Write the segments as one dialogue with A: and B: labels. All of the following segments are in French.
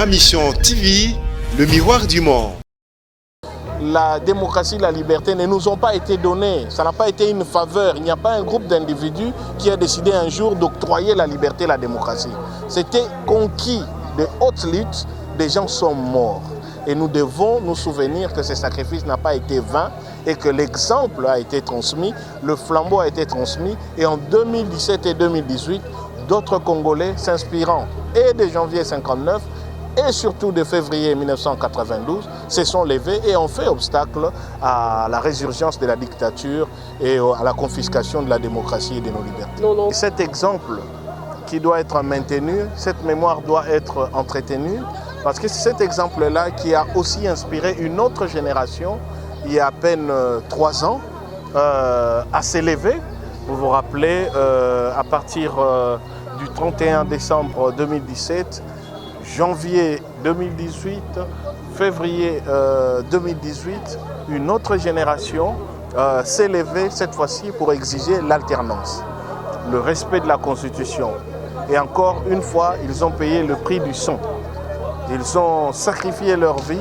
A: Mission TV, le miroir du monde.
B: La démocratie, la liberté ne nous ont pas été données. Ça n'a pas été une faveur. Il n'y a pas un groupe d'individus qui a décidé un jour d'octroyer la liberté et la démocratie. C'était conquis de hautes luttes. Des gens sont morts. Et nous devons nous souvenir que ce sacrifice n'a pas été vain et que l'exemple a été transmis, le flambeau a été transmis. Et en 2017 et 2018, d'autres Congolais s'inspirant et de janvier 1959 et surtout de février 1992 se sont levés et ont fait obstacle à la résurgence de la dictature et à la confiscation de la démocratie et de nos libertés. Cet exemple qui doit être maintenu, cette mémoire doit être entretenue, parce que c'est cet exemple-là qui a aussi inspiré une autre génération, il y a à peine 3 ans, à s'élever. Vous vous rappelez, à partir du 31 décembre 2017, janvier 2018, février 2018, une autre génération s'est levée cette fois-ci pour exiger l'alternance, le respect de la Constitution. Et encore une fois, ils ont payé le prix du sang. Ils ont sacrifié leur vie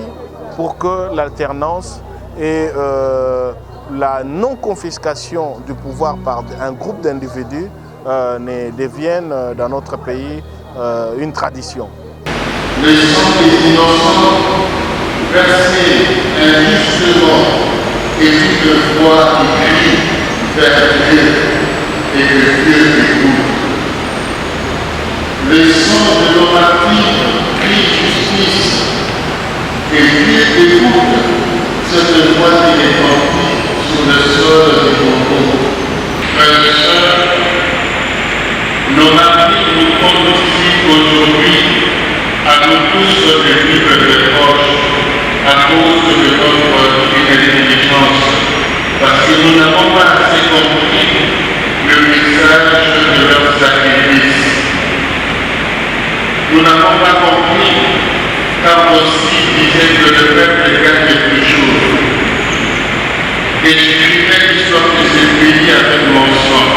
B: pour que l'alternance et la non-confiscation du pouvoir par un groupe d'individus ne deviennent dans notre pays une tradition.
C: Le sang des innocents versé injustement et toutefois qui crie vers Dieu et que Dieu écoute. Le sang de nos martyrs crie justice et Dieu écoute cette voix qui retentit sur le sol du Congo. Frères et sœurs, nos martyrs nous conduisent aujourd'hui à nous tous de vivre de proche à cause de notre intelligence, parce que nous n'avons pas assez compris le message de leur sacrifice. Nous n'avons pas compris, car aussi disait que le peuple gagne toujours. Et j'écrivais l'histoire de ce pays avec mon sang.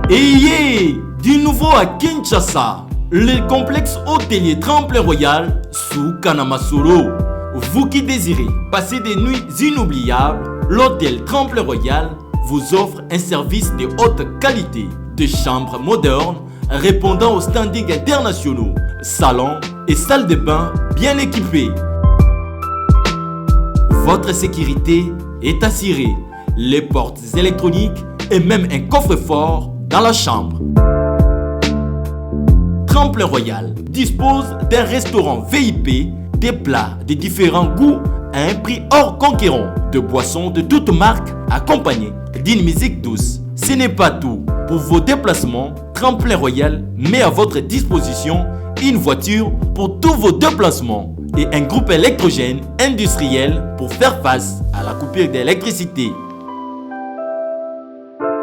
D: Ayez du nouveau à Kinshasa, le complexe hôtelier Tremplin Royal sous Kanamasolo. Vous qui désirez passer des nuits inoubliables, l'hôtel Tremplin Royal vous offre un service de haute qualité, de chambres modernes répondant aux standards internationaux, salons et salles de bain bien équipées. Votre sécurité est assurée, les portes électroniques et même un coffre-fort dans la chambre. Tremplin Royal dispose d'un restaurant VIP, des plats de différents goûts à un prix hors conquérant, de boissons de toutes marques accompagnées d'une musique douce. Ce n'est pas tout. Pour vos déplacements, Tremplin Royal met à votre disposition une voiture pour tous vos déplacements et un groupe électrogène industriel pour faire face à la coupure d'électricité.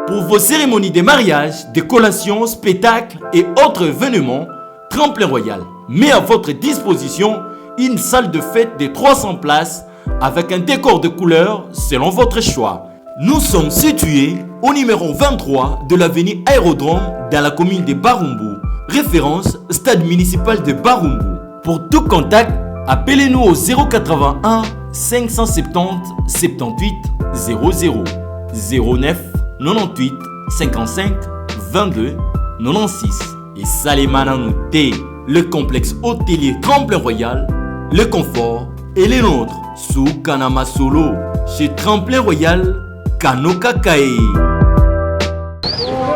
D: Pour vos cérémonies de mariage, de collations, spectacles et autres événements, Tremplin Royal met à votre disposition une salle de fête de 300 places avec un décor de couleurs selon votre choix. Nous sommes situés au numéro 23 de l'avenue Aérodrome dans la commune de Barumbu, référence stade municipal de Barumbu. Pour tout contact, appelez-nous au 081 570 78 00 09 98 55 22 96 et Salimana Nouté, le complexe hôtelier Tremplin Royal, le confort et les nôtres sous Kanamasolo chez Tremplin Royal Kanoka Kae.
E: Oh,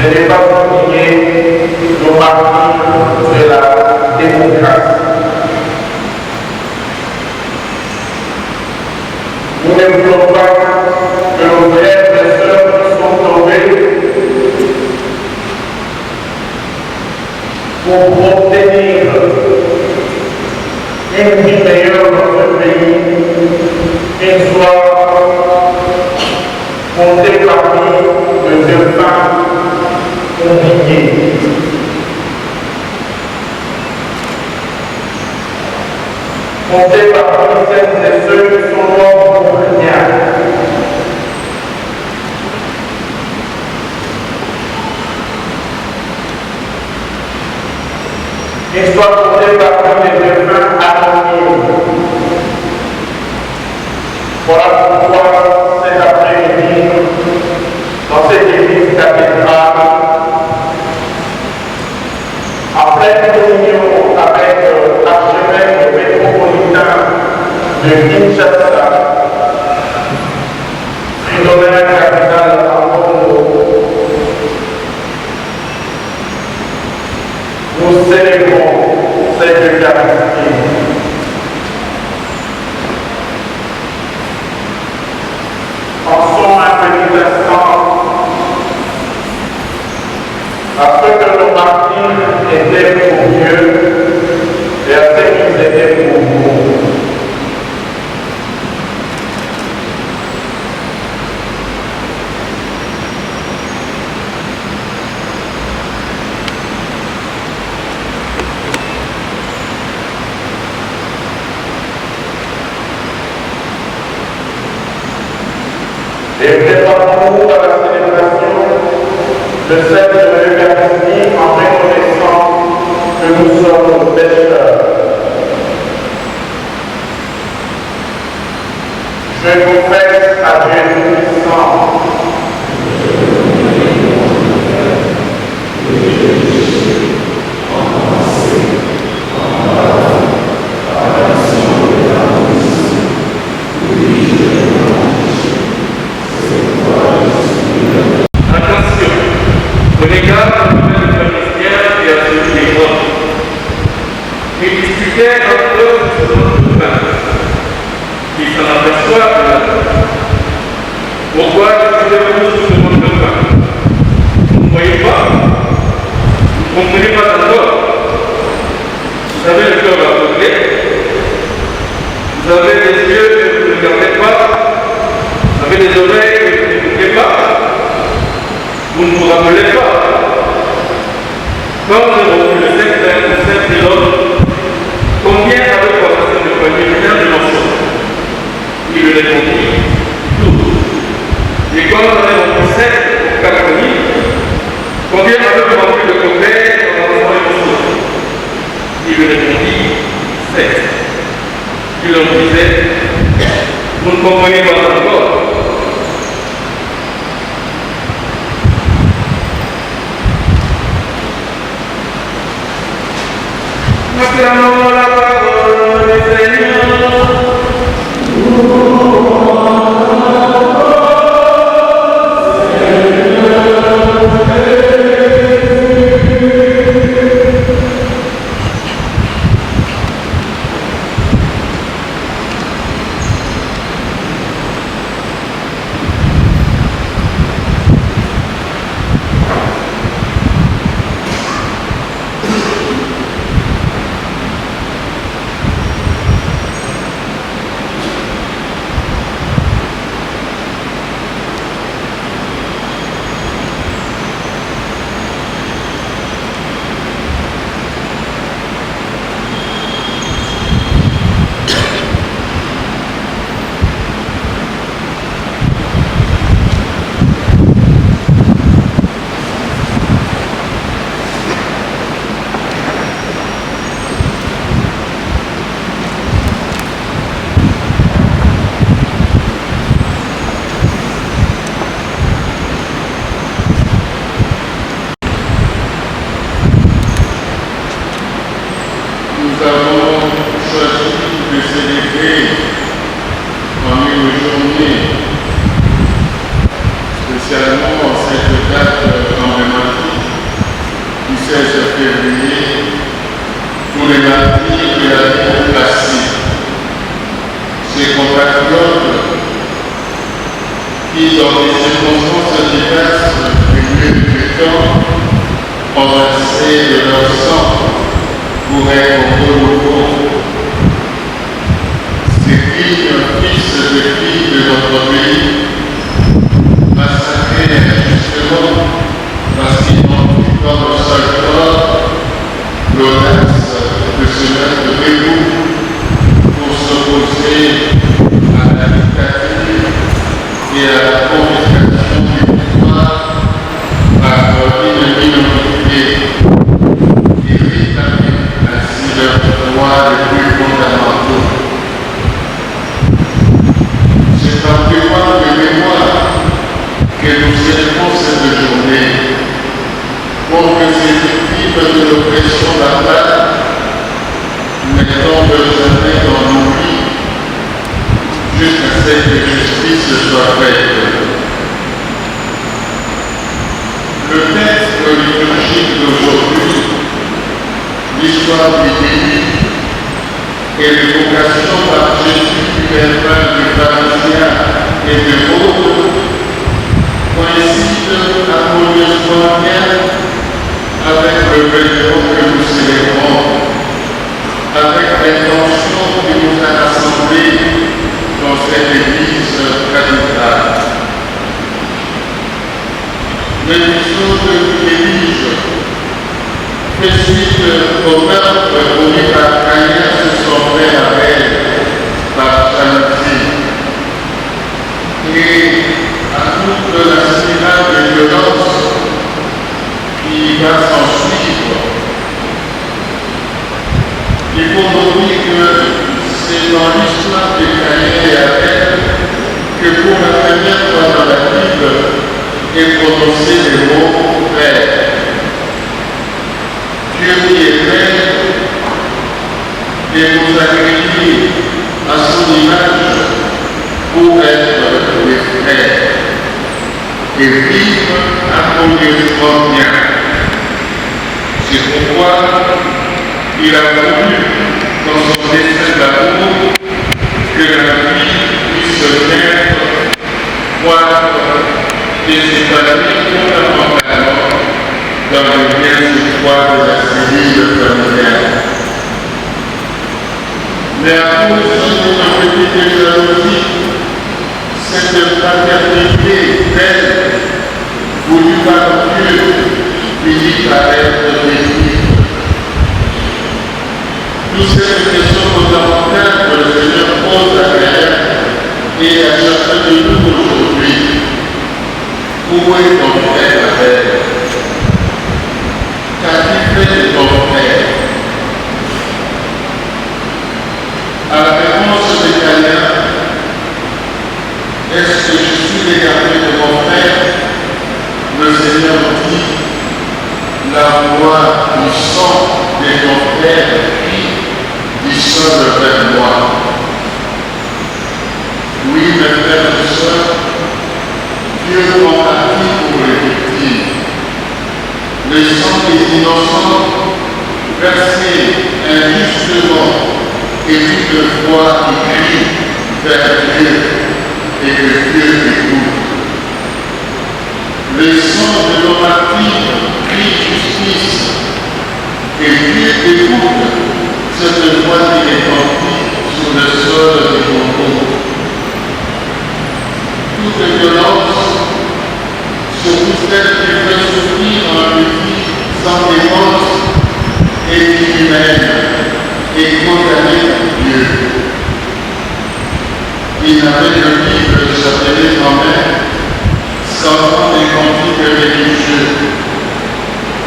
C: n'est pas oublier nos martyrs de la démocratie. Nous ne voulons pas que nos frères et sœurs qui sont tombés pour obtenir une vie meilleure dans ce pays, qu'ils soient comptés parmi de deux femmes compliquées. Comptés parmi celles et ceux qui sont morts pour rien. Qu'ils soient comptés parmi les défunts anonymes. Voilà pourquoi cet après-midi, dans cette église cathédrale, en pleine communion avec l'archevêque métropolitain de Kinshasa, Philomène Cardinal Ambongo, nous célébrons cette Eucharistie. Pensons un petit instant à ce que nos martyrs étaient pour Dieu et à ce qu'ils étaient pour nous. Et préparons-nous à la célébration de cette Eucharistie en reconnaissant que nous sommes pécheurs. Je confesse à Dieu Tout-Puissant
E: pourquoi nous devons sous ce monde de pain? Vous ne voyez pas? Vous ne comprenez pas encore? Vous avez le cœur aveuglé, vous avez des yeux que vous ne regardez pas, vous avez des oreilles que vous n'écoutez pas, vous ne vous rappelez pas. Quand nous avons vu le Saint Pilote, combien avait commencé de poignées bien de l'enfant? Il lui répondit, et quand on est dans le 7 pour Californie, combien avait vendu de copains dans l'enfant et morceaux? Il lui répondit 7. Il leur disait, vous ne comprenez pas encore. Acclamons la parole du Seigneur.
C: Nous avons choisi de célébrer en une journée, spécialement en cette date emblématique 16 février pour les martyrs de la démocratie, ces compatriotes qui, dans des circonstances diverses du lieu du temps, ont versé de leur sang pour être renouveau. Ces filles, fils et filles de notre pays, massacrés injustement parce qu'ils n'ont plus dans le sol corps l'audace de se mettre debout pour s'opposer à la dictature et à la confiscation du pouvoir par une minorité et rétablir ainsi leurs droits les plus fondamentaux. C'est en témoin de mémoire que nous célébrons cette journée pour que ces victimes de l'oppression barbare ne tombent jamais dans l'oubli jusqu'à ce que justice soit faite. Le texte liturgique d'aujourd'hui, l'histoire du début et l'évocation par Jésus du Père du pharisien et de l'autre coïncide harmonieusement bien avec le vénéron que nous célébrons, avec l'intention qui nous a rassemblés dans cette église cathedrale. L'épisode de l'Église fait suite au meurtre commis par Caïn sur son frère Abel par jalousie et à toute la spirale de violence qui va s'en suivre. Il faut noter que c'est dans l'histoire de Caïn et Abel que pour la première fois dans la Bible est prononcé les mots Père. Dieu qui est Père et nous a créés à son image pour être des frères et vivre harmonieusement bien. C'est pourquoi il a voulu, dans son dessein d'amour, que la vie puisse naître, voire et s'établir fondamentalement dans le bien espoir de la cellule familiale. Mais à cause d'une petite jalousie, cette fraternité belle, voulue par Dieu, finit par être détruite. Toutes ces questions fondamentales que le Seigneur pose à Pierre et à chacun de nous aujourd'hui. Où est ton frère Abel? Qu'a-t-il fait de ton frère? À la réponse de Caïn, est-ce que je suis l'égaré de mon frère? Le Seigneur dit, la voix du sang de ton frère qui sonne vers moi. Oui, mes frères et sœurs, Dieu empathie pour les victimes. Le sang des innocents versé injustement et toutefois qui crie vers Dieu et que Dieu écoute. Le sang de nos martyrs crie justice et Dieu écoute cette voix qui retentit sur le sol du Congo. Toute violence, surtout celle qui fait souffrir un vie sans défense, est inhumaine et condamnée par Dieu. Il n'avait le livre de sa télé en main, sans des conflits religieux.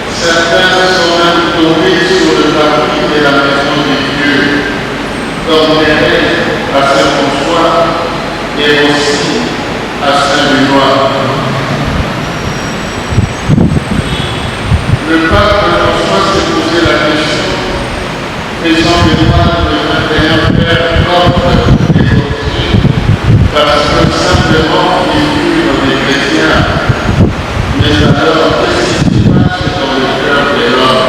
C: Certains sont même tombés sur le parvis de la maison de Dieu, comme Thérèse à Saint-François et aussi à Saint-Benoît. Le pape François s'est posé la question, faisant mémoire de 21 pères contre les autres, parce que simplement ils furent des chrétiens. Mais alors, qu'est-ce qui se passe dans le cœur de l'homme?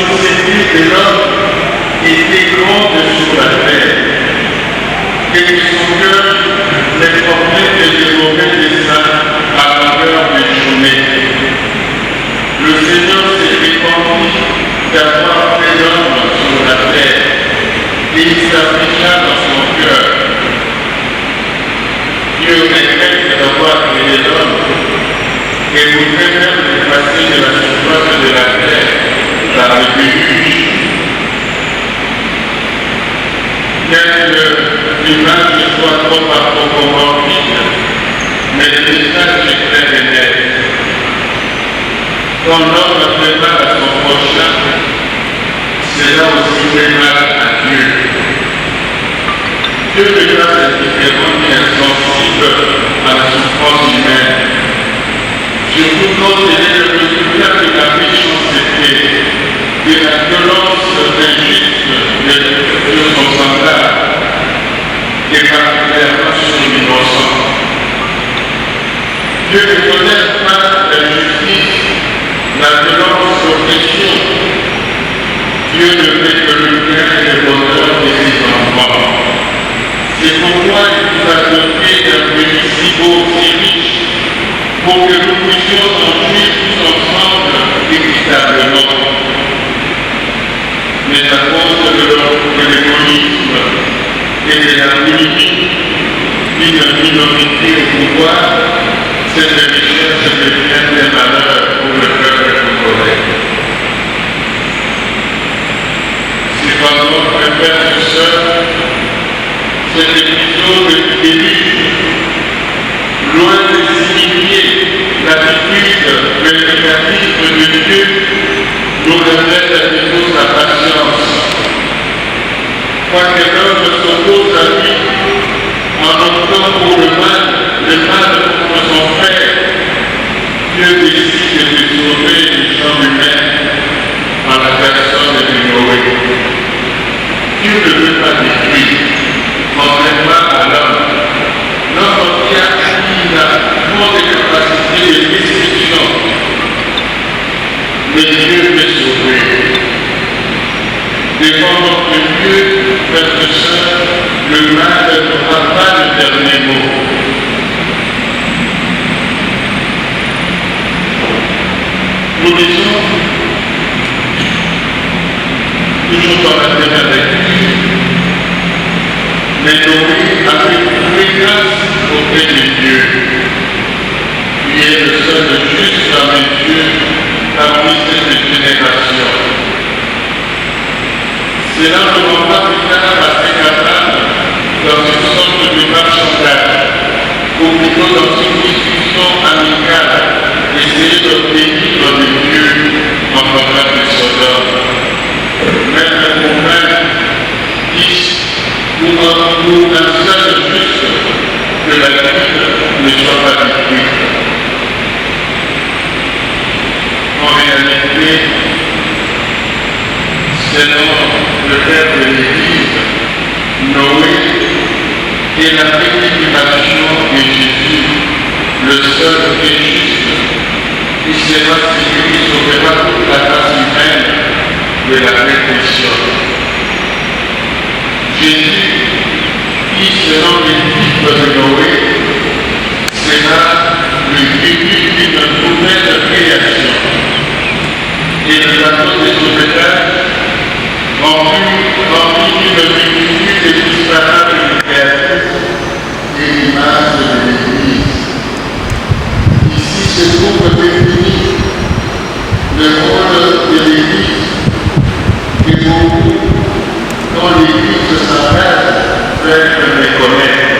C: société de l'homme était grande sur la terre, et que son cœur les portait et dévorait des saints à longueur de journée. Le Seigneur s'est répandu d'avoir fait l'homme sur la terre, et il s'afficha dans son cœur. Dieu regrette d'avoir créé l'homme et voudrait même le passer de la surface de la terre par le déluge. Bien que l'image soit trop approfondie, mais le message est clair et net. Quand l'homme fait mal à son prochain, c'est là aussi fait mal à Dieu. Dieu n'est pas indifférent ni insensible à la souffrance humaine, surtout quand il est le résultat de la méchanceté, de la violence injuste de son semblable, et particulièrement sur l'innocent. Dieu ne connaît pas la justice, la violence l'oppression. Dieu ne fait que le bien et le bonheur de ses enfants. C'est pourquoi il nous a donné un pays si beau, si riche, pour que nous puissions en jouir tous ensemble équitablement. Mais à cause de l'égoïsme et de la d'une minorité au pouvoir, cette richesse devient des malheurs pour le peuple congolais. Cependant, mes frères et sœurs, cet épisode du déluge, loin de signifier l'attitude vérificative de Dieu, nous révèle à nouveau sa patience. Quoique l'homme s'oppose à lui, en optant pour le mal contre son frère, Dieu décide de sauver les gens humains en la personne de Noé. Dieu ne veut pas détruire, contrairement à l'homme. L'homme qui a acquis la grande capacité de destruction, mais Dieu veut sauver. Devant notre Dieu, frères et sœurs, le mal n'aura pas le dernier mot. Nous disons, toujours dans la dernière lecture, mais Noé a trouvé grâce auprès de Dieu, qui est le seul juste parmi Dieu parmi cette génération. Cela ne va pas plus tard passer qu'Abraham dans une sorte de marchandage, ou plutôt dans une discussion amicale, essayer d'obtenir de Dieu en faveur de Sodome. Même le problème, 10 ou un seul juste que la ville ne soit pas détruite. En réalité, selon le père de l'Église, Noé est la préfiguration de Jésus, le seul et juste, qui sera celui qui sauvera toute la race humaine de la perfection. Jésus, qui selon les titres de Noé, sera le début d'une nouvelle création. Et le bateau des sauvetage rempli d'une multitude de disparates de créatures et l'image de l'Église. Ici se trouve défini le rôle de l'Église et beaucoup, quand l'Église s'arrête, veulent les connaître.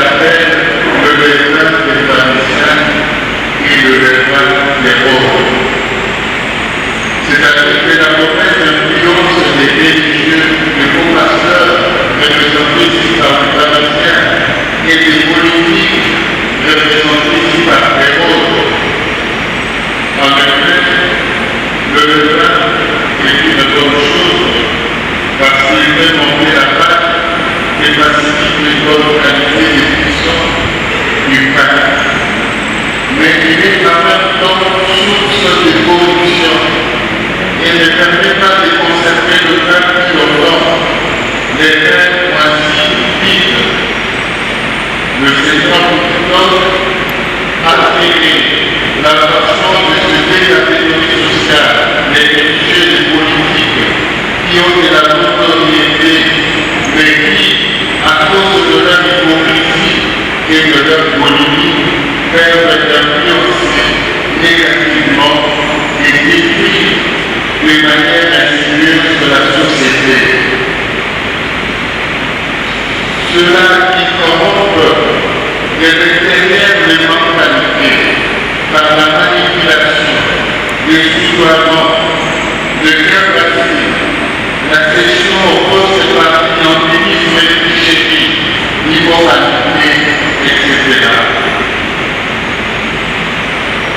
C: s'appelle le levain des pharisiens et le levain des pauvres. C'est-à-dire que la mauvaise influence des religieux, des faux pasteurs, représentés ici par les pharisiens, et des politiques, représentés ici par les autres. En effet, le levain est une bonne chose, parce qu'il fait monter la pâte et facilite les bonnes qualités des cuissons du pain. Mais il est en même temps source de corruption et ne permet pas de conserver le pain plus longtemps. Les pains moisis vides. Le Seigneur nous donne à tirer la façon de se catégories sociales, les religieux et politiques qui ont de la notoriété, mais qui, à cause de leur hypocrisie et de leur politique, peuvent influencer négativement et détruire de manière insidieuse de la société. Cela qui corrompt les dernières mentalités par la manipulation, le soudoiement, le cœur passé, la cession aux fausses parties d'antinisme et tricherie, l'immoralité, etc.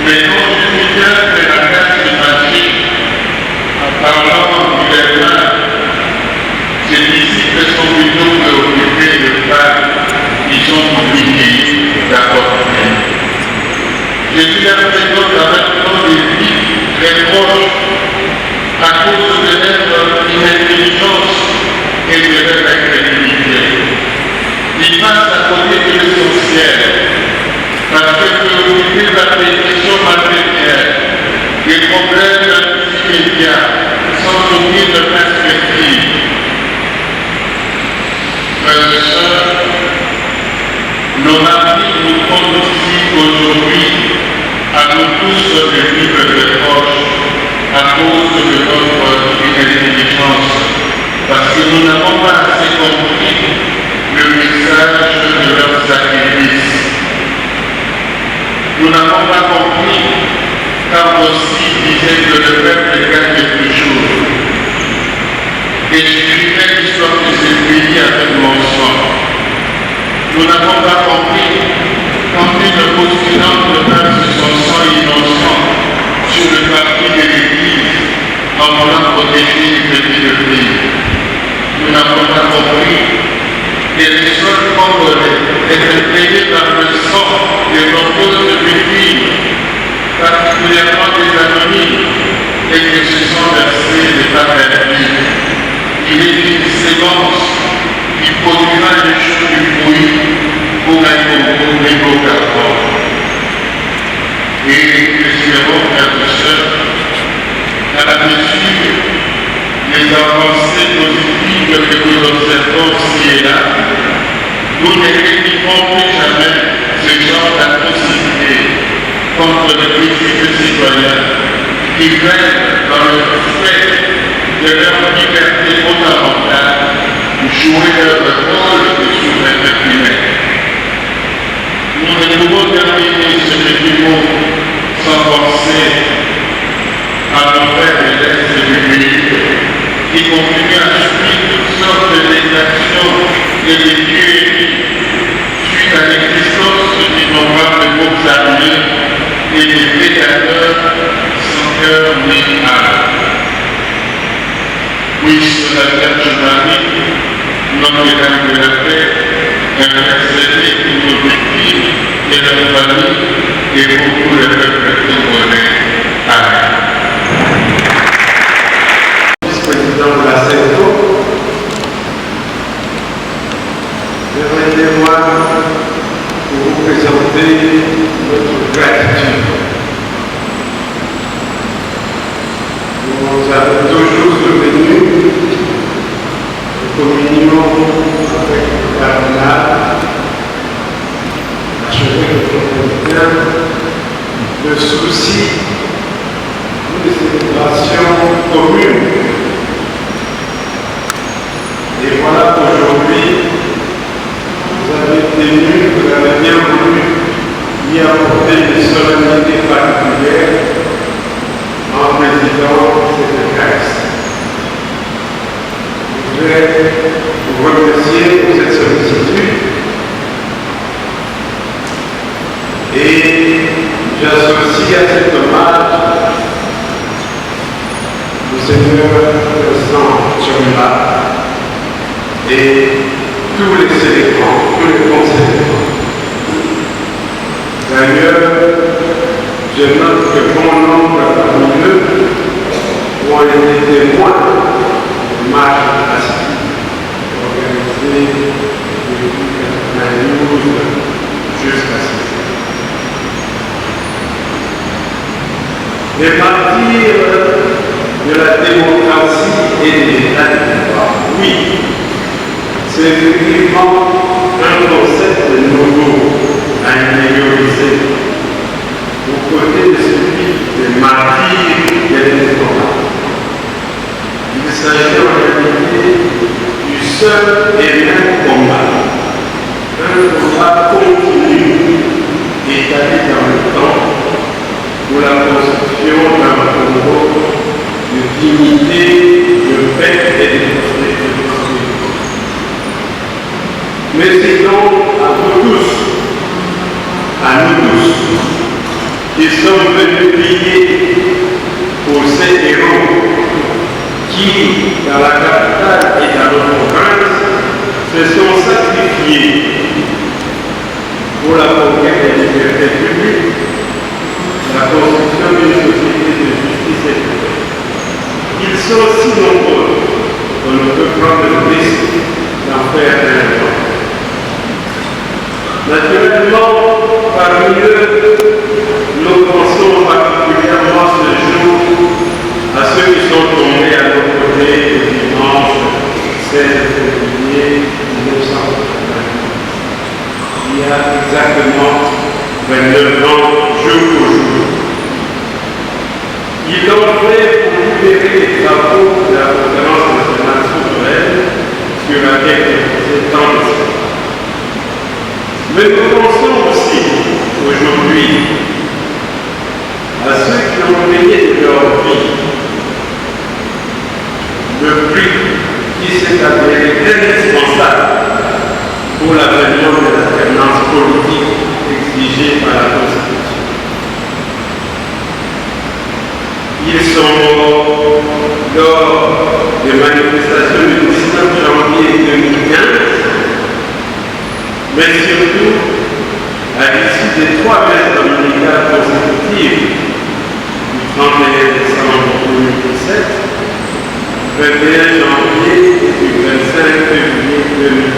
C: Mais non, je suis bien que la carte de magie, en parlant du levain, ces disciples sont plutôt préoccupés de faire, ils ont oublié d'apporter. Jésus leur fait donc maintenant des vies très proches à cause de leur intelligence et de leur incrédulité. Ils passent à côté de l'essentiel parce que préoccupés par les questions matérielles, des problèmes immédiats, sans aucune perspective. Frères et sœurs, nos maris nous font aussi aujourd'hui à nous tous de vivre de proches à cause de notre intelligence, parce que nous n'avons pas assez compris le message de leur sacrifice. Nous n'avons pas compris, car aussi disait que le peuple gagne toujours. Et j'écrivais l'histoire de ce pays avec mon sang. Nous n'avons pas compris quand une postulante verse son sang innocent sur le parvis de l'Église en voulant protéger les petites filles. Nous n'avons pas compris que les sols congolais étaient payés par le sang de nombreuses victimes, particulièrement des anonymes, et que se sont versés des pas perdues. Il est une séquence qui produira les choses du fruit pour un concours d'hydrocarbone. Et espérons, frères et sœurs, à la mesure des avancées positives que nous observons ci et là, nous ne critiquons plus jamais ce genre d'atrocité contre les principes citoyens qui veulent, dans le respect de leur liberté fondamentale, jouer leur rôle de souveraineté humaine. Nous ne pouvons terminer ce petit mot sans penser à nos frères de l'Est du pays qui continuent à subir toutes sortes d'exactions et de tueries suite à l'existence d'innombrables groupes armés et des prédateurs sans cœur ni âme. Puisse la Vierge Marie, Notre-Dame de la paix, intercéder pour nos victimes et leurs familles et pour tout le peuple congolais. Amen.
F: Vice-président de la CENTO, permettez-moi de vous présenter notre gratitude. Nous avons toujours souvenu de communion avec le cardinal, l'archevêque métropolitain, le souci d'une célébration commune. Et voilà qu'aujourd'hui, vous avez tenu Et j'associe à cet hommage le Seigneur Vincent Tchomba et tous les célébrants, tous les concélébrants. D'ailleurs, je note que bon nombre parmi eux ont été témoins de marches pacifiques organisées depuis 92 jusqu'à ce jour. Les martyrs de la démocratie et de l'état de droit, oui, c'est effectivement un concept nouveau à intérioriser aux côtés de celui des martyrs des indépendants. Il s'agit en réalité du seul et même combat, un combat continu étalé dans le temps pour la construction d'un Congo de dignité, de paix et de prospérité. Mais c'est donc à vous tous, à nous tous, qui sommes venus prier pour ces héros qui, dans la capitale et dans notre province, se sont sacrifiés pour la conquête des libertés publiques, la construction d'une société de justice et de paix. Ils sont si nombreux qu'on ne peut prendre le risque d'en faire un temps. Naturellement, parmi eux, nous pensons particulièrement ce jour à ceux qui sont tombés à nos côtés le dimanche 16 février 1980. Il y a exactement 29 ans, jour pour jour. Ils l'ont fait pour libérer les travaux de la conférence nationale souveraine sur laquelle c'est tant de temps. Mais nous pensons aussi aujourd'hui à ceux qui ont payé de leur vie le prix qui s'est avéré indispensable pour l'avènement de l'alternance politique exigée par la Constitution. Ils sont morts lors des manifestations du 19 janvier 2015, mais surtout à l'issue des 3 messes dominicales consécutives du 31 décembre 2017, 21 janvier et du 25 février 2018.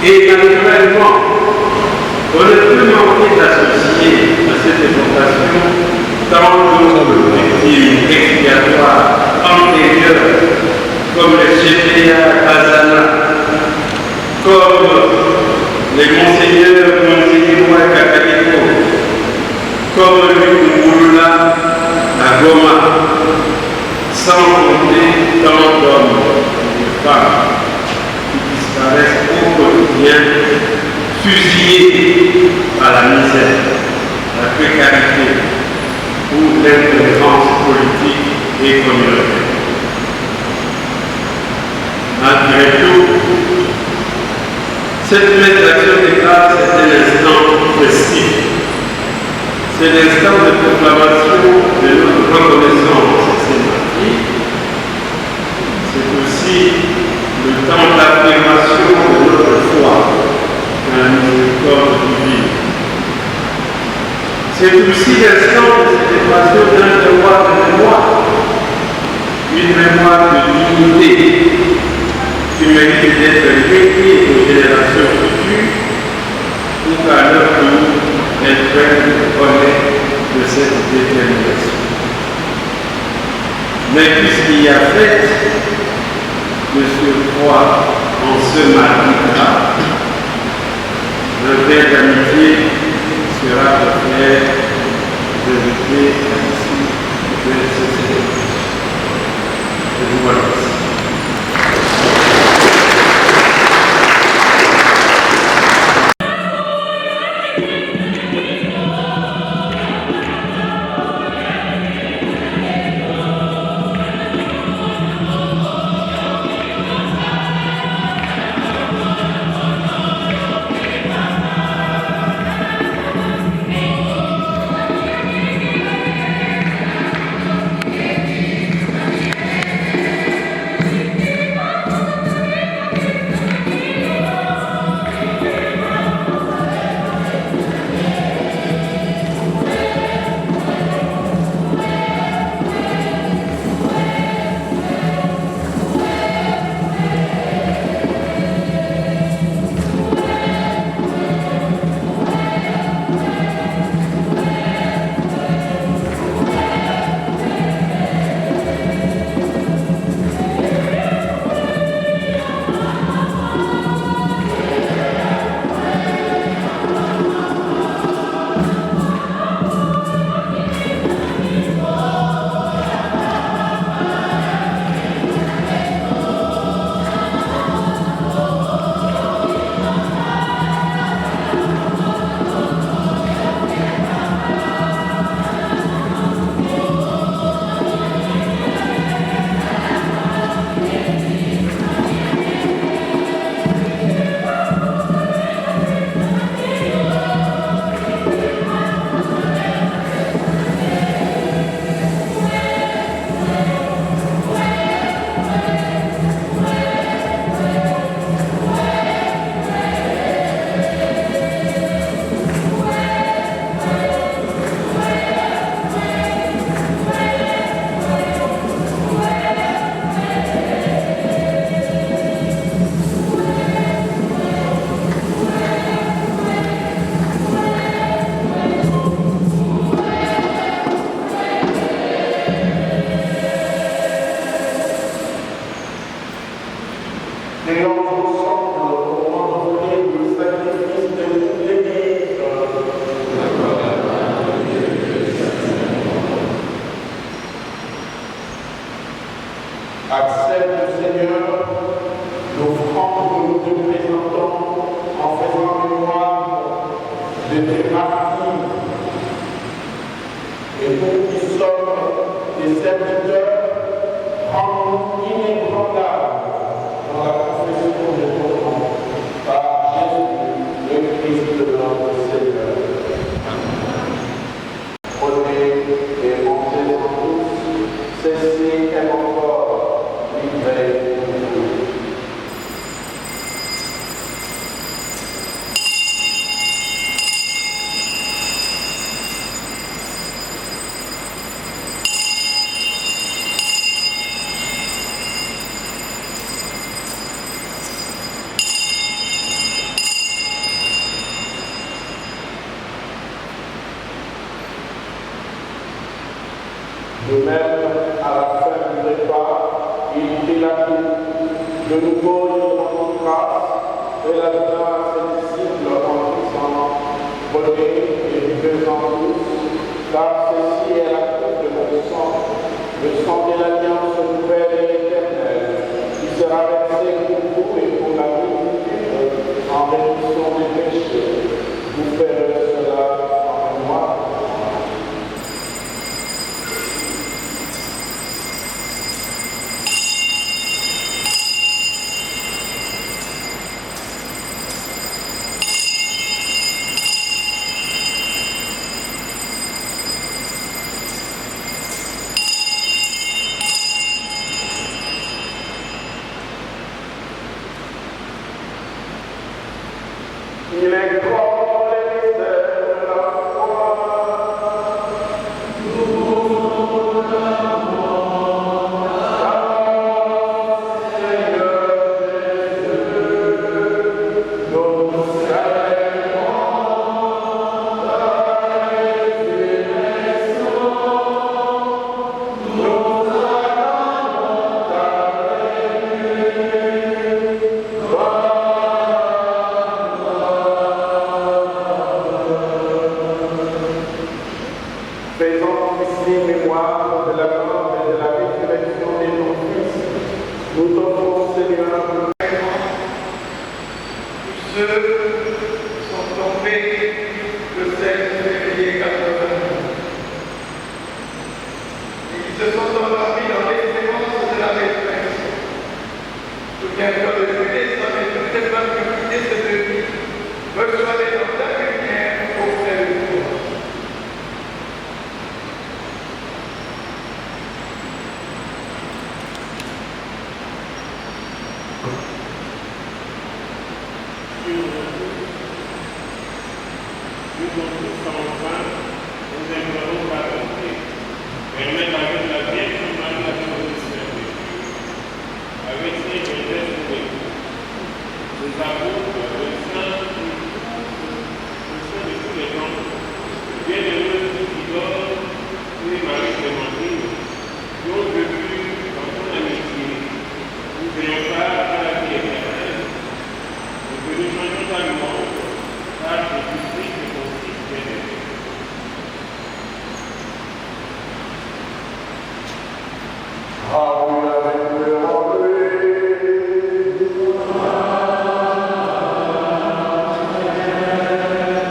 F: Et naturellement, on ne peut manquer d'associer à cette évocation tant d'autres victimes expiatoires antérieures comme les GPA Azana, comme les monseigneurs Monsignois Kakaliko, comme le Mouloula à Goma, sans compter tant d'hommes et de femmes qui disparaissent au quotidien, fusillés par la misère, la précarité ou l'intolérance politique et communautaire. Malgré tout, cette médiation des grâces est un instant festif. C'est l'instant de proclamation de notre reconnaissance à ces martyrs. C'est aussi le temps d'affirmation de notre foi dans la miséricorde divine. C'est aussi l'instant de célébration d'un devoir de mémoire, une mémoire de dignité qui mérite d'être écrite aux générations futures pour qu'à leur tour, elles prennent le relais de cette détermination. Mais puisqu'il y a fête de surcroît en ce mardi-là, un verre d'amitié sera offert aux invités à l'issue de cette célébration. Je vous remercie.
C: Jésus martyr. Et nous qui sommes des serviteurs, rendons-nous inébranlables dans la confession de ton nom, par Jésus, le Christ de notre Seigneur. Prenez et mangez en tous, cessez et encore, livrez nous. De même, à la fin du repas, il prit la coupe. De nouveau, il rendit grâce et la donna à ses disciples en disant, prenez et buvez en tous, car ceci est la coupe de mon sang, le sang de l'alliance nouvelle et éternelle, qui sera versé pour vous et pour la multitude en rémission des péchés. Vous ferez cela en mémoire. Il est grand le mystère de la foi. Nous l'avons, Seigneur Jésus, nous célébrons ta résurrection. Nous acclamons ta venue. Faisons ici mémoire de la mort et de la résurrection de ton Fils. Nous offrons, Seigneur,
F: Tous ceux sont tombés le 16 février 80 et qui se sont endormis dans l'espérance de la résurrection. Souviens-toi de Dieu, sans que toutes les bonnes qualités de cette vie reçoivent dans ta lumière auprès de toi.
G: Nous sommes tous enfin, nous aimerons pardonner. Permettre avec la Vierge Marie la Conception de Dieu, avec ses grâces de nous apôtres, le saint de tous les gens, bienheureux qui donnent tous les maris demandés, qui ont vécu dans ton amitié, nous ayons part à la vie éternelle, et que nous changeons dans le monde, par Jésus-Christ et ton Fils bien-aimé.
C: Raoul avec le rendez.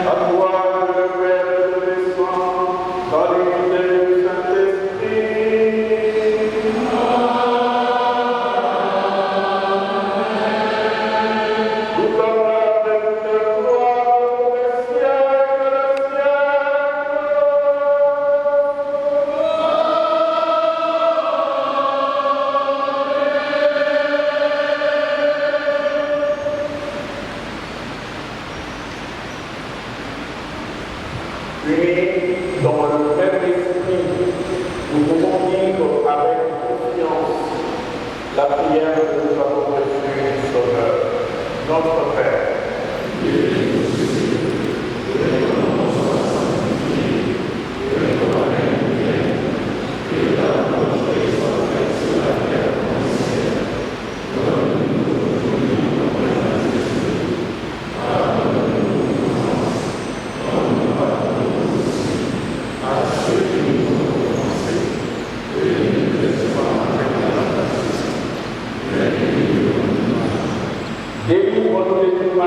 C: À toi, le Père de descend, dans l'unité du Saint-Esprit. Tout en avec de gloire pour les siècles des siècles. Unis dans le même esprit, nous pouvons vivre avec confiance la prière que nous avons reçue du Sauveur, notre Père. Délivre-nous de tout mal.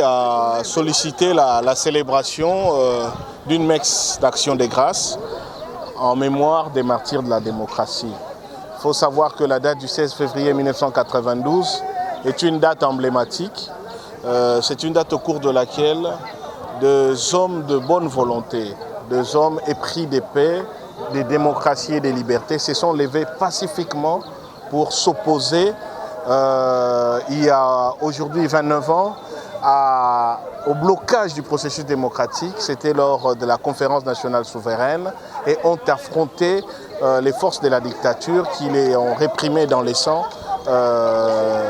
B: A sollicité la célébration d'une messe d'action des grâces en mémoire des martyrs de la démocratie. Il faut savoir que la date du 16 février 1992 est une date emblématique. C'est une date au cours de laquelle des hommes de bonne volonté, des hommes épris de paix, de démocratie et de liberté se sont levés pacifiquement pour s'opposer il y a aujourd'hui 29 ans au blocage du processus démocratique. C'était lors de la conférence nationale souveraine et ont affronté les forces de la dictature qui les ont réprimé dans les sangs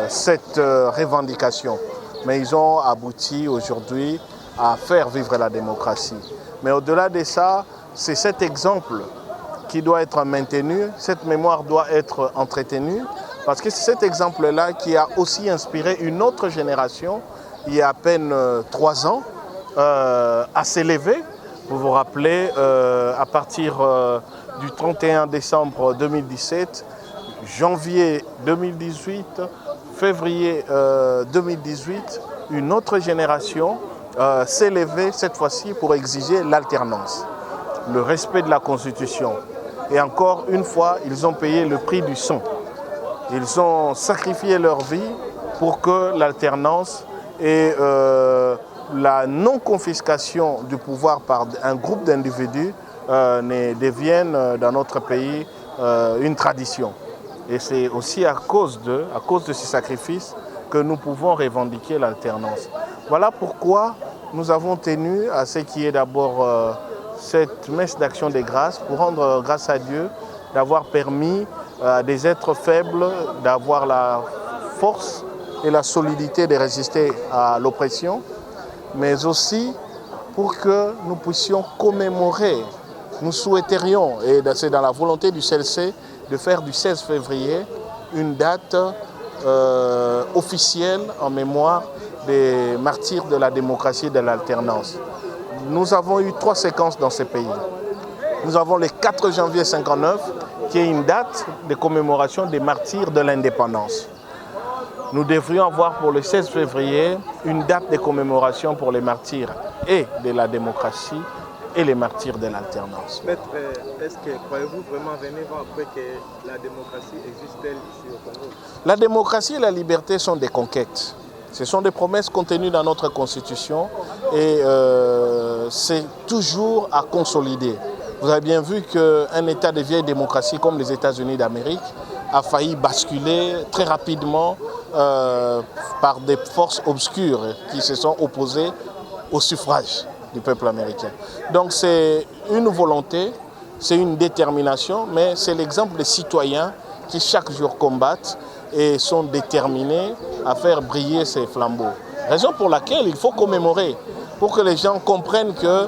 B: cette revendication. Mais ils ont abouti aujourd'hui à faire vivre la démocratie. Mais au-delà de ça, c'est cet exemple qui doit être maintenu, cette mémoire doit être entretenue, parce que c'est cet exemple-là qui a aussi inspiré une autre génération, il y a à peine 3 ans, à s'élever. Vous vous rappelez, à partir du 31 décembre 2017, janvier 2018, février 2018, une autre génération s'est levée cette fois-ci pour exiger l'alternance, le respect de la Constitution. Et encore une fois, ils ont payé le prix du sang. Ils ont sacrifié leur vie pour que l'alternance et la non-confiscation du pouvoir par un groupe d'individus ne deviennent dans notre pays une tradition. Et c'est aussi à cause de ces sacrifices que nous pouvons revendiquer l'alternance. Voilà pourquoi nous avons tenu à ce qui est d'abord cette messe d'action des grâces pour rendre grâce à Dieu d'avoir permis à des êtres faibles d'avoir la force et la solidité de résister à l'oppression, mais aussi pour que nous puissions commémorer. Nous souhaiterions, et c'est dans la volonté du CLC, de faire du 16 février une date officielle en mémoire des martyrs de la démocratie et de l'alternance. Nous avons eu 3 séquences dans ces pays. Nous avons le 4 janvier 1959, qui est une date de commémoration des martyrs de l'indépendance. Nous devrions avoir pour le 16 février une date de commémoration pour les martyrs et de la démocratie et les martyrs de l'alternance.
H: Maître, est-ce que croyez-vous vraiment venir voir après que la démocratie existe-t-elle ici au Congo?
B: La démocratie et la liberté sont des conquêtes. Ce sont des promesses contenues dans notre Constitution et c'est toujours à consolider. Vous avez bien vu qu'un État de vieille démocratie comme les États-Unis d'Amérique a failli basculer très rapidement par des forces obscures qui se sont opposées au suffrage du peuple américain. Donc c'est une volonté, c'est une détermination, mais c'est l'exemple des citoyens qui chaque jour combattent et sont déterminés à faire briller ces flambeaux. Raison pour laquelle il faut commémorer, pour que les gens comprennent que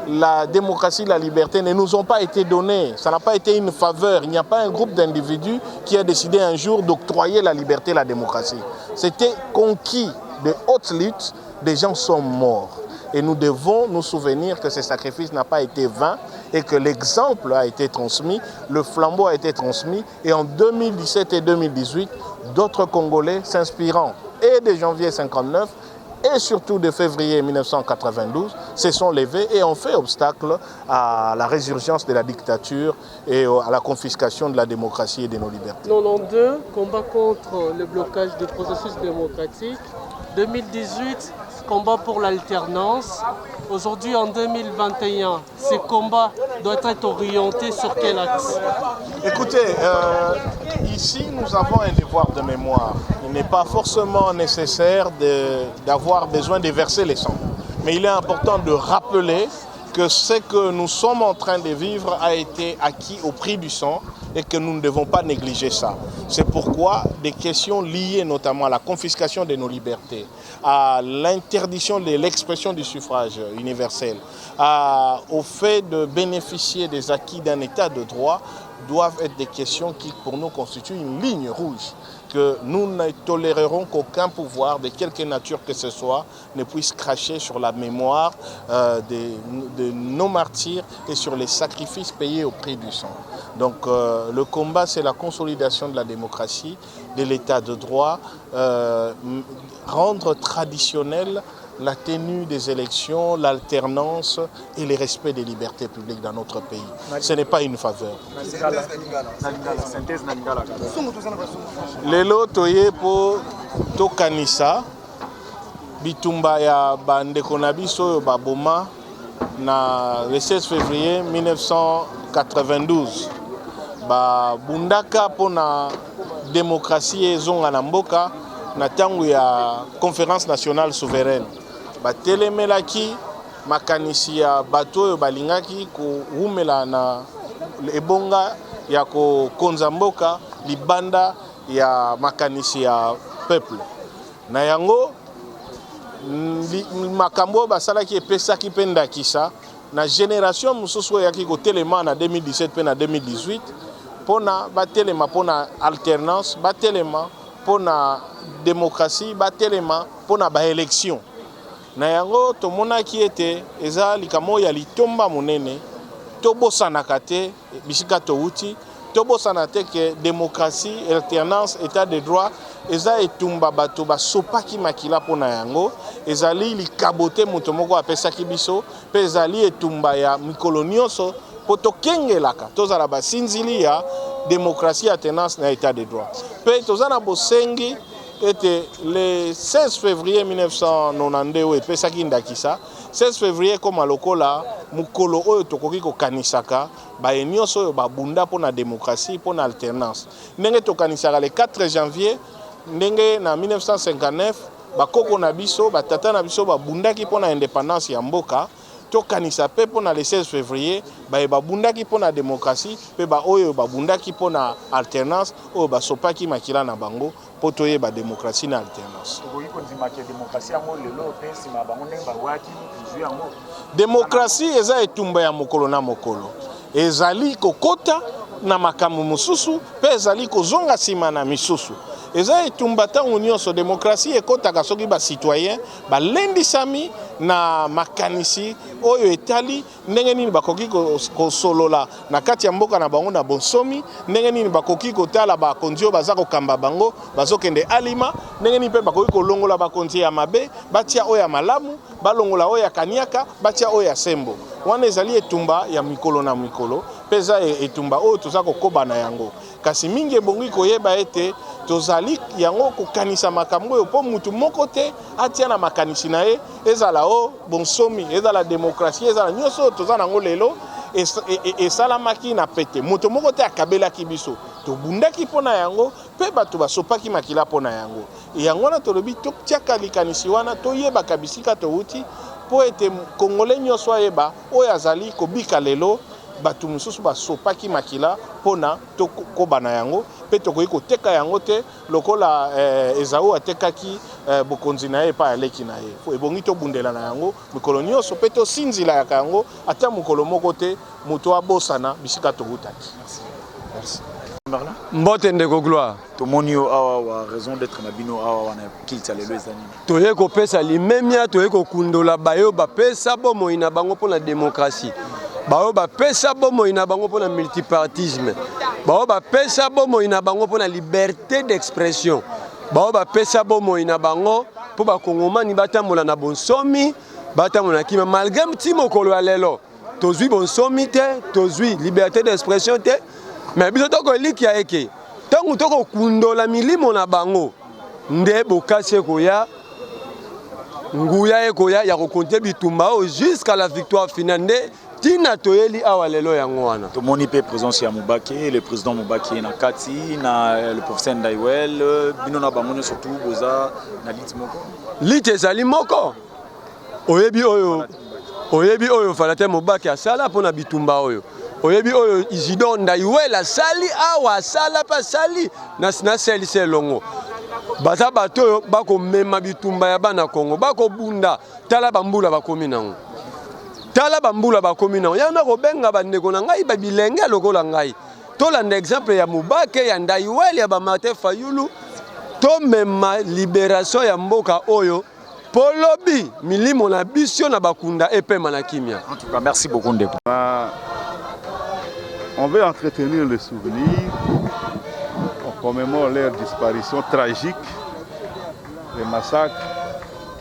B: la démocratie et la liberté ne nous ont pas été données. Ça n'a pas été une faveur. Il n'y a pas un groupe d'individus qui a décidé un jour d'octroyer la liberté et la démocratie. C'était conquis de haute lutte. Des gens sont morts. Et nous devons nous souvenir que ce sacrifice n'a pas été vain et que l'exemple a été transmis, le flambeau a été transmis. Et en 2017 et 2018, d'autres Congolais s'inspirant et de janvier 1959 et surtout de février 1992 se sont levés et ont fait obstacle à la résurgence de la dictature et à la confiscation de la démocratie et de nos libertés.
I: 92, combat contre le blocage du processus démocratique. 2018, combat pour l'alternance. Aujourd'hui, en 2021, ces combats doivent être orientés sur quel axe?
B: Écoutez, ici, nous avons un devoir de mémoire. Il n'est pas forcément nécessaire d'avoir besoin de verser les sangs. Mais il est important de rappeler que ce que nous sommes en train de vivre a été acquis au prix du sang et que nous ne devons pas négliger ça. C'est pourquoi des questions liées notamment à la confiscation de nos libertés, à l'interdiction de l'expression du suffrage universel, au fait de bénéficier des acquis d'un état de droit doivent être des questions qui pour nous constituent une ligne rouge, que nous ne tolérerons qu'aucun pouvoir de quelque nature que ce soit ne puisse cracher sur la mémoire de nos martyrs et sur les sacrifices payés au prix du sang. Donc le combat, c'est la consolidation de la démocratie, de l'état de droit, rendre traditionnel la tenue des élections, l'alternance et le respect des libertés publiques dans notre pays. Ce n'est pas une faveur. Lelo toye po tokanisa bitumba ya bandeko na biso baboma na le 16 février 1992. Bundaka pona démocratie ezonga na mboka na tangu ya conférence nationale souveraine. Batelemelaki makanisi ya bato oyo balingaki kuumela na ebonga ya kokonza mboka libanda ya makanisi ya peuple. Na yango makambo basalaki epesaki mpe ndakisa na génération mosusu oyo yaki kotelema na 2017 mpe na 2018 mpona batelema mpona alternance, batelema mpona démocratie, batelema mpona baélection. Na yango tomonaki ete eza likamo ya litomba monene tobosanaka te bisika touti, tobosana te ke démocratie, alternance, état de droit eza etumba bato basopaki makila mpona yango, ezali likabote moto moko apesaki biso, mpe ezali etumba ya mikolo nyonso mpo tokengelaka tozala basinzili ya démocratie, alternance na état de droit. Mpe toza na bosengi ete le 16 février 1992 oyo epesaki ndakisa 16 février koma lokola mukolo oyo tokoki kokanisaka baye nyonso oyo babunda mpona démocratie, mpona alternance. Ndenge tokanisaka le 4 janvier ndenge na 1959 bakoko na biso batata na biso babundaki mpona indépendance ya mboka, tokanisa pe mpona le 16 février baye babundaki mpona démocratie pe oyo babundaki mpona alternance oyo basopaki makila na bango po toyeba démocratie na alternance. Démocratie eza etumba ya mokolo na mokolo, ezali kokota na makambo mosusu pe ezali kozonga nsima na misusu. Eza etumba ntango nyonso démocratie ekotaka soki bacitoyen balendisami na makanisi oyo etali ndenge nini bakoki kosolola na kati ya mboka na bango na bonsomi, ndenge nini bakoki kotala bakonzi oyo baza kokamba bango bazokende alima, ndenge nini mpe bakoki kolongola bakonzi ya mabe batia oyo ya malamu, balongola oyo ya kaniaka batia oyo ya sembo. Wana ezali etumba ya mikolo na mikolo, mpe eza etumba oyo toza kokoba na yango. Kasi mingi ebongi koyeba ete tozali yango kokanisa makambo oyo mpo mutu moko te atia na makanisi na ye, ezala o bonsomi, ezala démocratie, ezala nyonso toza nango lelo esalamaki na pete. Mutu moko te akabelaki biso, tobundaki mpona yango mpe bato basopaki makila mpona yango. Yango wana tolobi totiaka likanisi wana toyebaka bisika touti mpo ete Congolais nyonso ayeba oyo azali kobika lelo bato mosusu basopaki makila mpona tokobana yango mpe tokoki koteka yango te lokola Esawu atekaki bokonzi na ye epai aleki na ye. Ebongi tobundela na yango mikolo nyonso mpe tosinzila yaka yango ata mokolo moko te moto abosana bisika tokutaki. Merci.
J: Mbote ndeko Gloire.
K: Tomoni yo awa raison d'être na bino awa wana kilisa lelo ezani.
J: Toye kopesa limemia, toye kokundola bayo bapesa bomoi na bango mpona démocratie. Bayo bapesa bomoi na bango mpona multipartisme. Bayo bapesa bomoi na bango mpona liberté d'expression. Bayo bapesa bomoi na bango po ba kongomani batambola na bonsomi batambola na kimia malgré petit mokolo ya lelo tozwi bonsomi te tozwi liberté d'expression te mais biso tokolikia eke ntango tokokundola milimo na bango nde bokasi ekoya nguya ekoya ya kokonte bitumba jusqu'à la victoire finale nde tina toyeli awa lelo yango wana
K: tomoni pe présence ya Mubake le président Mubake na kati na le professeur Ndaiwel bino na bango surtout boza na lit moko
J: lit ezali moko oyebi oyo falate Mubake asala pona bitumba oyo oyebi oyo Isidore Ndaiwel asali awa asala pa sali na seli selongo baza bato oyo bakomema bitumba ya bana Kongo bakobunda tala bambula bakomi nango tala bambula bakomi nango yana kobenga bandeko na ngai babilenge lokola ngai tolanda exemple ya Mubake ya Ndaiwel ya Martin Fayulu tomema libération ya mboka oyo polobi milimo na biso na bakunda epema na kimia.
K: En tout cas, merci beaucoup Ndeko.
C: On veut entretenir le souvenir, on commémore leur disparition tragique, les massacres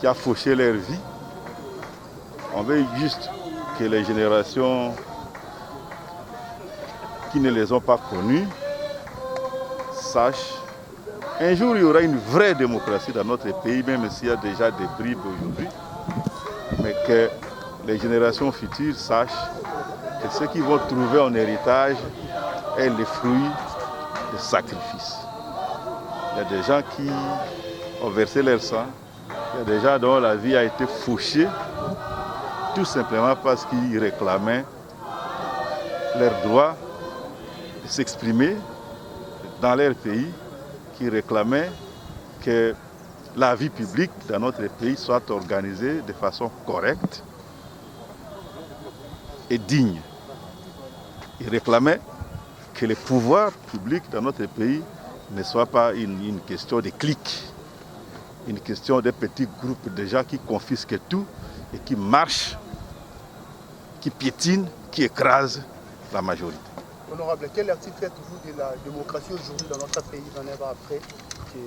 C: qui a fauché leur vie. On veut juste que les générations qui ne les ont pas connus sachent un jour il y aura une vraie démocratie dans notre pays, même s'il y a déjà des bribes aujourd'hui, mais que les générations futures sachent que ce qu'ils vont trouver en héritage est le fruit de sacrifices. Il y a des gens qui ont versé leur sang, il y a des gens dont la vie a été fauchée, tout simplement parce qu'ils réclamaient leur droit de s'exprimer dans leur pays, qui réclamaient que la vie publique dans notre pays soit organisée de façon correcte et digne. Ils réclamaient que le pouvoir public dans notre pays ne soit pas une question de clics, une question de petits groupes de gens qui confisquent tout et qui marchent, qui piétinent, qui écrasent la majorité.
L: Honorable, quel article fait-vous de la démocratie aujourd'hui dans notre pays 29 ans après que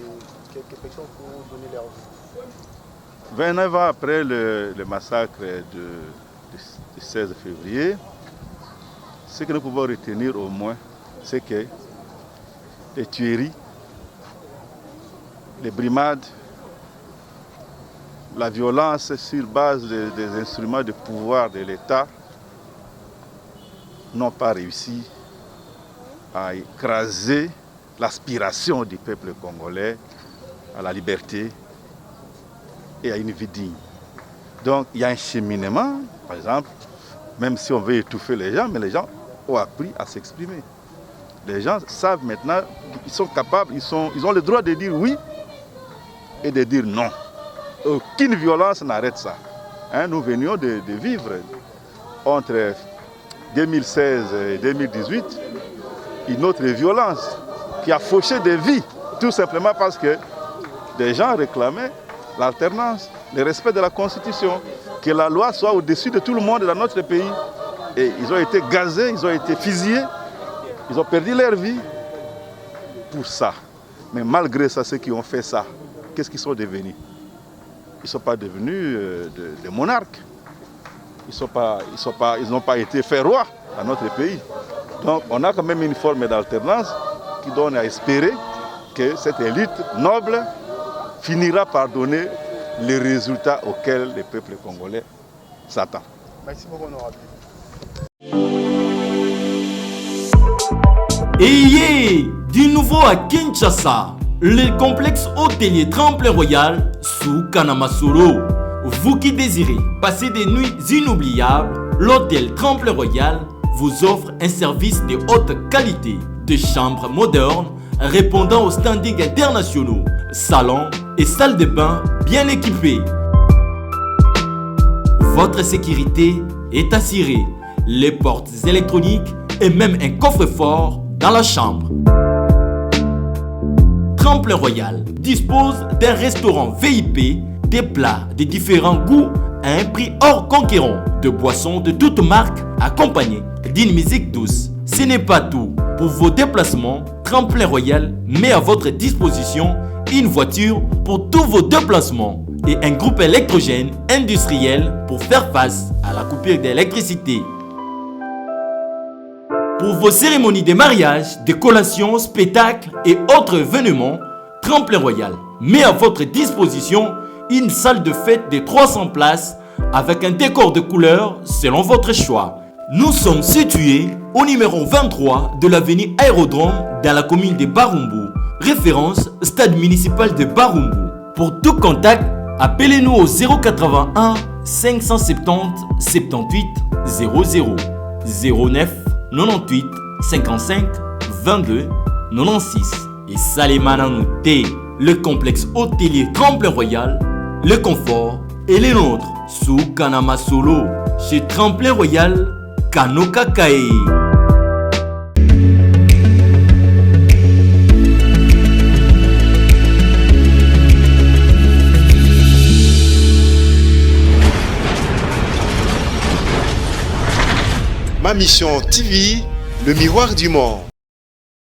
L: quelques personnes pour donner leur vie?
C: 29 ans après le massacre du 16 février, ce que nous pouvons retenir au moins, c'est que les tueries, les brimades, la violence sur base des instruments de pouvoir de l'État n'ont pas réussi à écraser l'aspiration du peuple congolais à la liberté et à une vie digne. Donc il y a un cheminement, par exemple, même si on veut étouffer les gens, mais les gens ont appris à s'exprimer. Les gens savent maintenant qu'ils sont capables, ils ont le droit de dire oui et de dire non. Aucune violence n'arrête ça. Nous venions de vivre entre 2016 et 2018 une autre violence qui a fauché des vies, tout simplement parce que des gens réclamaient l'alternance, le respect de la Constitution, que la loi soit au-dessus de tout le monde dans notre pays. Et ils ont été gazés, ils ont été fusillés, ils ont perdu leur vie pour ça. Mais malgré ça, ceux qui ont fait ça, qu'est-ce qu'ils sont devenus? Ils ne sont pas devenus des monarques. Ils n'ont pas été faits rois dans notre pays. Donc on a quand même une forme d'alternance qui donne à espérer que cette élite noble finira par donner les résultats auxquels le peuple congolais s'attend.
L: Merci beaucoup, honorable.
D: Ayez du nouveau à Kinshasa, le complexe hôtelier Tremplin Royal sous Kanamasoro. Vous qui désirez passer des nuits inoubliables, l'hôtel Tremplin Royal vous offre un service de haute qualité, de chambres modernes répondant aux standings internationaux, salons et salles de bain bien équipées. Votre sécurité est assurée, les portes électroniques et même un coffre-fort dans la chambre. Tremplin Royal dispose d'un restaurant VIP, des plats de différents goûts à un prix hors conquérant, de boissons de toutes marques accompagnées d'une musique douce. Ce n'est pas tout. Pour vos déplacements, Tremplin Royal met à votre disposition une voiture pour tous vos déplacements et un groupe électrogène industriel pour faire face à la coupure d'électricité. Pour vos cérémonies de mariage, de collations, spectacles et autres événements, Tremplin Royal met à votre disposition une salle de fête de 300 places avec un décor de couleurs selon votre choix. Nous sommes situés au numéro 23 de l'avenue Aérodrome dans la commune de Barumbu, référence stade municipal de Barumbu. Pour tout contact, appelez-nous au 081 570 78 00 09 98 55 22 96 et Salimana Nouté, le complexe hôtelier Tremplin Royal, le confort et les nôtres sous Kanama Solo chez Tremplin Royal Kanoka Kae.
A: Ma Mission TV, le miroir du monde.